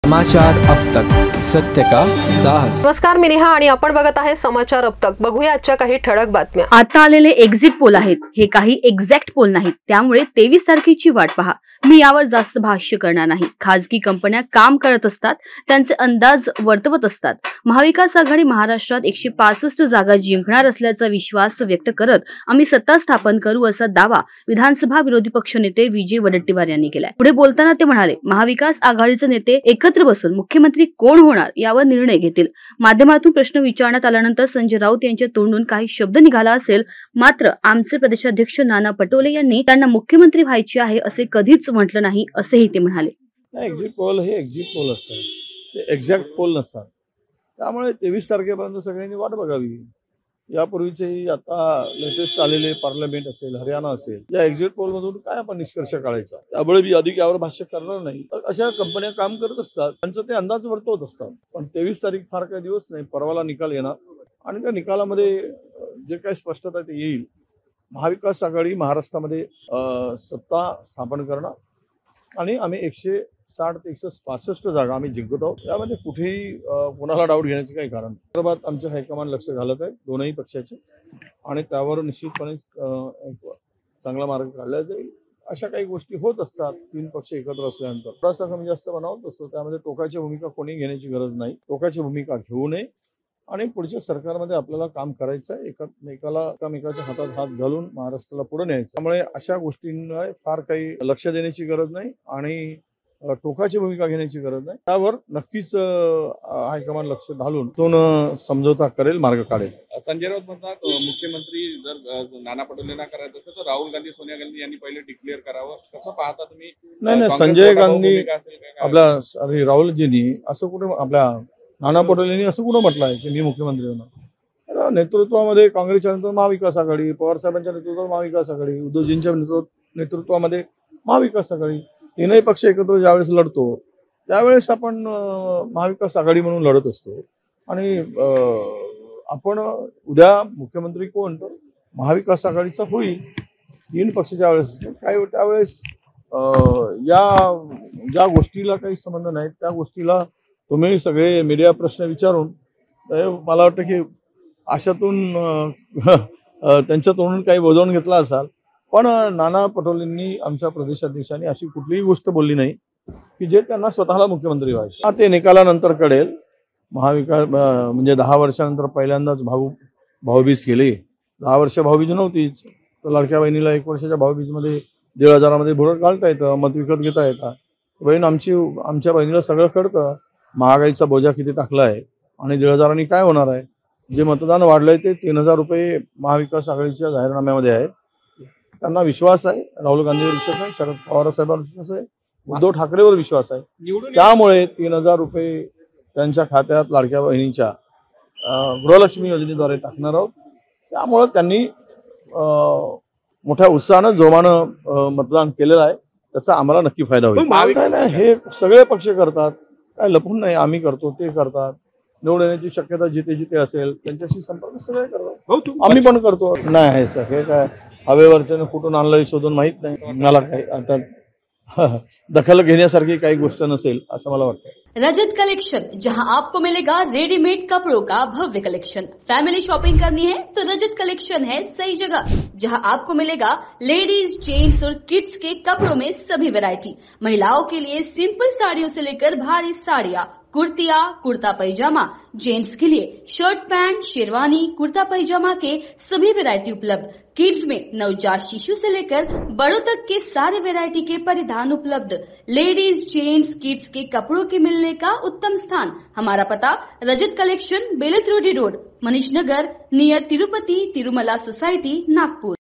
समाचार अब तक, सत्य का साहस। नमस्कार, मी नेहा आणि आपण बघत आहे समाचार अब तक। बघूया आजच्या काही ठळक बातम्या। आता आलेले एक्झिट पोल आहेत, हे काही एक्झॅक्ट पोल नाहीत, त्यामुळे 23 तारखेची वाट पहा। मी यावर जास्त भाष्य करणार नाही। खासगी कंपन्या काम करत असतात, त्यांचे अंदाज वर्तवत असतात। महाविकास आघाडी महाराष्ट्रात 165 जागा जिंकणार असल्याचा विश्वास व्यक्त करत आम्ही सत्ता स्थापन करू असा दावा विधानसभा विरोधी पक्षनेते विजय वडेट्टीवार यांनी केलाय। पुढे बोलताना ते म्हणाले, महाविकास आघाडीचे नेते एकत्र बसून मुख्यमंत्री कोण होणार यावर निर्णय घेतील। माध्यमातून प्रश्न विचारण्यात आल्यानंतर संजय राऊत यांच्या तोंडून काही शब्द निघाला असेल, मात्र आमचे प्रदेशाध्यक्ष नाना पटोले यांनी त्यांना मुख्यमंत्री व्हायचे आहे असे कधीच म्हटलं नाही, असेही ते म्हणाले। एक्झिट पोल हे एक्झिट पोल असतात, ते एक्झॅक्ट पोल नसतात। त्यामुळे 23 तारखेपर्यंत सगळ्यांनी वाट बघावी। यापूर्वीचेही आता लेटेस्ट आलेले पार्लमेंट असेल, हरियाणा असेल, या एक्झिट पोल मधून काय आपण निष्कर्ष काढायचा, त्यामुळे मी अधिक यावर भाष्य करणार नाही। अशा कंपन्या काम करत असतात, त्यांचं ते अंदाज वर्तवत असतात। पण 23 तारीख फार काही दिवस नाही, परवाला निकाल येणार आणि त्या निकालामध्ये जे काही स्पष्टता ते येईल। महाविकास आघाडी महाराष्ट्रामध्ये सत्ता स्थापन करणं आणि आम्ही 160 ते 165 जागा आम्ही जिंकत आहोत। त्यामध्ये कुठेही कोणाला डाऊट घेण्याचे काही कारण नाही। संदर्भात आमचे हायकमांड लक्ष घालत आहे, दोनही पक्षाचे, आणि त्यावर निश्चितपणे चांगला मार्ग काढला जाईल। अशा काही गोष्टी होत असतात, 3 पक्ष एकत्र असल्यानंतर थोडासा कमी जास्त बनावत असतो। त्यामध्ये टोकाची भूमिका कोणी घेण्याची गरज नाही, टोकाची भूमिका घेऊ नये आणि पुढच्या सरकारमध्ये आपल्याला काम करायचं आहे। एकामेकाच्या हातात हात घालून महाराष्ट्राला पुढे न्यायचं। त्यामुळे अशा गोष्टींना फार काही लक्ष देण्याची गरज नाही आणि टोकाची भूमिका घेण्याची गरज नाही। त्यावर नक्कीच हायकमांड लक्ष घालून तो समझोता करेल, मार्ग काढेल। संजय राऊत म्हणतात, मुख्यमंत्री जर नाना पटोलेंना करायचं असेल तर राहुल गांधी, सोनिया गांधी यांनी पहिले डिक्लेअर करावं, कसं पाहता तुम्ही? नाही, संजय गांधी आपल्या राहुलजींनी असं कुठे, आपल्या नाना पटोलेंनी असं कुठं म्हटलं आहे की मी मुख्यमंत्री होणार? नेतृत्वामध्ये काँग्रेसच्या नंतर महाविकास आघाडी, पवार साहेबांच्या नेतृत्वात महाविकास आघाडी, उद्धवजींच्या नेतृत्वामध्ये महाविकास आघाडी, 3ही पक्ष एकत्र ज्यावेळेस लढतो त्यावेळेस आपण महाविकास आघाडी म्हणून लढत असतो। आणि आपण उद्या मुख्यमंत्री कोण, तर महाविकास आघाडीचा होईल। 3 पक्ष ज्यावेळेस काय त्यावेळेस ज्या गोष्टीला काही संबंध नाही, त्या गोष्टीला तुम्ही सगळे मीडिया प्रश्न विचारून मला वाटतं की अशातून त्यांच्या तोंडून काही बोलवून घेतला असाल। पण नाना पटोलेंनी, आमच्या प्रदेशाध्यक्षांनी अशी कुठलीही गोष्ट बोलली नाही की जे त्यांना स्वतःला मुख्यमंत्री व्हायचे। ते निकालानंतर कळेल। महाविकास म्हणजे 10 वर्षानंतर पहिल्यांदाच भाऊबीज केली। 10 वर्ष भाऊबीज नव्हतीच, तर लाडक्या बहिणीला 1 वर्षाच्या भाऊबीजमध्ये 1,500 मध्ये भोरं घालता येतं, मत विकत घेता येतात। बहीण आमच्या बहिणीला सगळं कळतं, महागाईचा बोजा किती टाकला आहे आणि 1,500 काय होणार आहे। जे मतदान वाढलंय ते 3,000 रुपये महाविकास आघाडीच्या जाहीरनाम्यामध्ये आहे। त्यांना विश्वास आहे, राहुल गांधीवर विश्वास आहे, शरद पवार साहेबांवर विश्वास आहे, उद्धव ठाकरेवर विश्वास आहे। त्यामुळे 3,000 रुपये त्यांच्या खात्यात लाडक्या बहिणीच्या गृहलक्ष्मी योजनेद्वारे टाकणार आहोत। त्यामुळे त्यांनी मोठ्या उत्साहानं जोमानं मतदान केलेलं आहे, त्याचा आम्हाला नक्की फायदा होईल। नाही, हे सगळे पक्ष करतात, काय लपून नाही, आम्ही करतो, ते करतात। निवड येण्याची शक्यता जिथे असेल त्यांच्याशी संपर्क सगळे करतात, आम्ही पण करतो। नाही आहे सर, हे काय हवेवरच्यानं कुठून आणलं शोधून माहित नाही मला, काही आता दखल घेण्यासारखी काही गोष्ट नसेल असं मला वाटतं। रजत कलेक्शन, जहां आपको मिलेगा रेडीमेड कपड़ों का भव्य कलेक्शन। फैमिली शॉपिंग करनी है तो रजत कलेक्शन है सही जगह, जहां आपको मिलेगा लेडीज, जेंट्स और किड्स के कपड़ों में सभी वैरायटी। महिलाओं के लिए सिंपल साड़ियों से लेकर भारी साड़ियां, कुर्तिया, कुर्ता पैजामा, जेंट्स के लिए शर्ट पैंट, शेरवानी, कुर्ता पैजामा के सभी वैरायटी उपलब्ध। किड्स में नवजात शिशु से लेकर बड़ों तक के सारे वैरायटी के परिधान उपलब्ध। लेडीज, जेंट्स, किड्स के कपड़ों के मिलने का उत्तम स्थान। हमारा पता, रजत collection, बेलत रोडी road, Manish Nagar, near Tirupati Tirumala society, Nagpur.